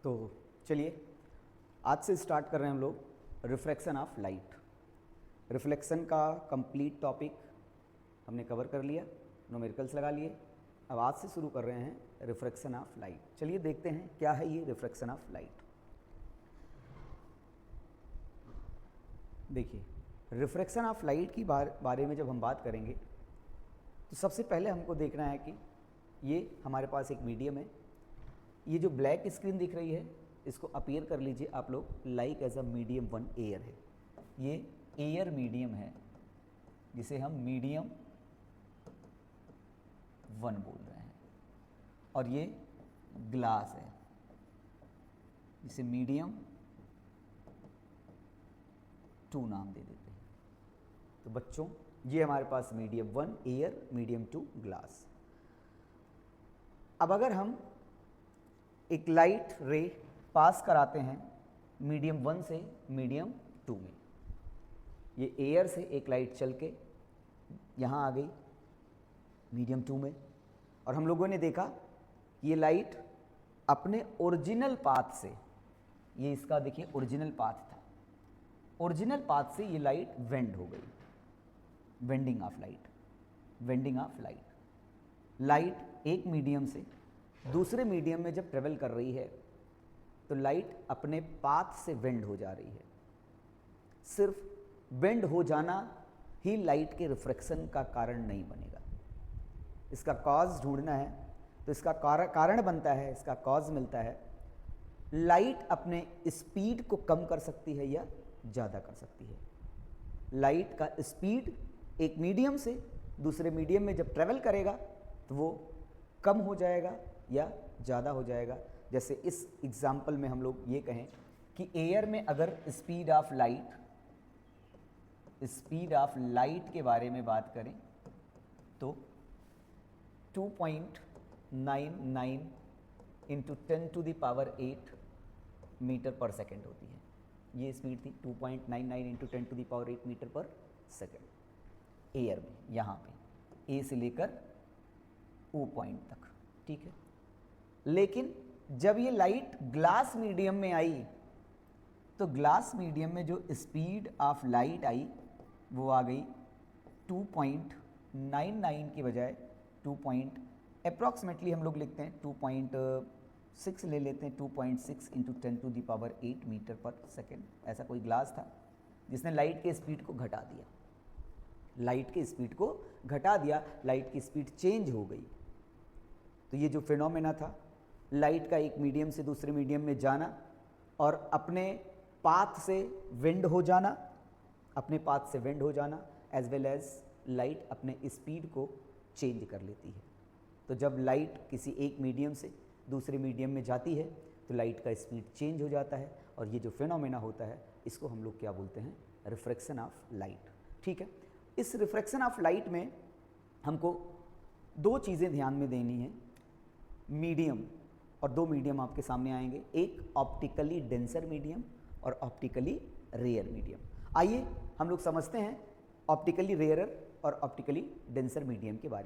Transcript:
तो चलिए आज से स्टार्ट कर रहे हैं हम लोग रिफ्रैक्शन ऑफ लाइट। रिफ्लेक्शन का कंप्लीट टॉपिक हमने कवर कर लिया, न्यूमेरिकल्स लगा लिए। अब आज से शुरू कर रहे हैं रिफ्रैक्शन ऑफ लाइट। चलिए देखते हैं क्या है ये रिफ्रैक्शन ऑफ लाइट। देखिए, रिफ्रैक्शन ऑफ लाइट की बारे में जब हम बात करेंगे तो सबसे पहले हमको देखना है कि ये हमारे पास एक मीडियम है। ये जो ब्लैक स्क्रीन दिख रही है इसको अपीयर कर लीजिए आप लोग like as a medium one air है। ये एयर मीडियम है जिसे हम मीडियम वन बोल रहे हैं, और ये ग्लास है जिसे मीडियम टू नाम दे देते हैं। तो बच्चों ये हमारे पास medium one air, medium two glass. अब अगर हम एक लाइट रे पास कराते हैं मीडियम वन से मीडियम टू में, ये एयर से एक लाइट चल के यहाँ आ गई मीडियम टू में, और हम लोगों ने देखा ये लाइट अपने ओरिजिनल पाथ से, ये इसका देखिए ओरिजिनल पाथ था, ओरिजिनल पाथ से ये लाइट वेंड हो गई, vending of light, vending of light. Light एक मीडियम से दूसरे मीडियम में जब ट्रेवल कर रही है तो लाइट अपने पाथ से वेंड हो जा रही है। सिर्फ वेंड हो जाना ही लाइट के रिफ्रैक्शन का कारण नहीं बनेगा, इसका कॉज ढूंढना है तो इसका कारण बनता है, इसका कॉज मिलता है। लाइट अपने स्पीड को कम कर सकती है या ज़्यादा कर सकती है। लाइट का स्पीड एक मीडियम से दूसरे मीडियम में जब ट्रेवल करेगा तो वो कम हो जाएगा या ज़्यादा हो जाएगा। जैसे इस एग्जाम्पल में हम लोग ये कहें कि एयर में अगर स्पीड ऑफ लाइट के बारे में बात करें तो 2.99 into 10 to the power 8 metre per second होती है। ये स्पीड थी 2.99 into 10 to the power 8 metre per second air में, यहाँ पे ए से लेकर ओ पॉइंट तक, ठीक है। लेकिन जब ये लाइट ग्लास मीडियम में आई तो ग्लास मीडियम में जो स्पीड ऑफ लाइट आई वो आ गई 2.99 की बजाय 2 अप्रॉक्सीमेटली हम लोग लिखते हैं 2.6 ले लेते हैं, 2.6 into 10 to the power 8 metre per second. ऐसा कोई ग्लास था जिसने लाइट के स्पीड को घटा दिया, लाइट की स्पीड को घटा दिया, लाइट की स्पीड चेंज हो गई। तो ये जो फिनोमेना था लाइट का एक मीडियम से दूसरे मीडियम में जाना और अपने पाथ से वेंड हो जाना, अपने पाथ से वेंड हो जाना, एज वेल एज लाइट अपने स्पीड को चेंज कर लेती है। तो जब लाइट किसी एक मीडियम से दूसरे मीडियम में जाती है तो लाइट का स्पीड चेंज हो जाता है, और ये जो फिनोमेना होता है इसको हम लोग क्या बोलते हैं, रिफ्रैक्शन ऑफ लाइट, ठीक है। इस रिफ्रैक्शन ऑफ लाइट में हमको दो चीज़ें ध्यान में देनी है, मीडियम, और दो मीडियम आपके सामने आएंगे, एक ऑप्टिकली डेंसर मीडियम और ऑप्टिकली रेयर मीडियम। आइए हम लोग समझते हैं ऑप्टिकली रेयरर और ऑप्टिकली डेंसर मीडियम के बारे में।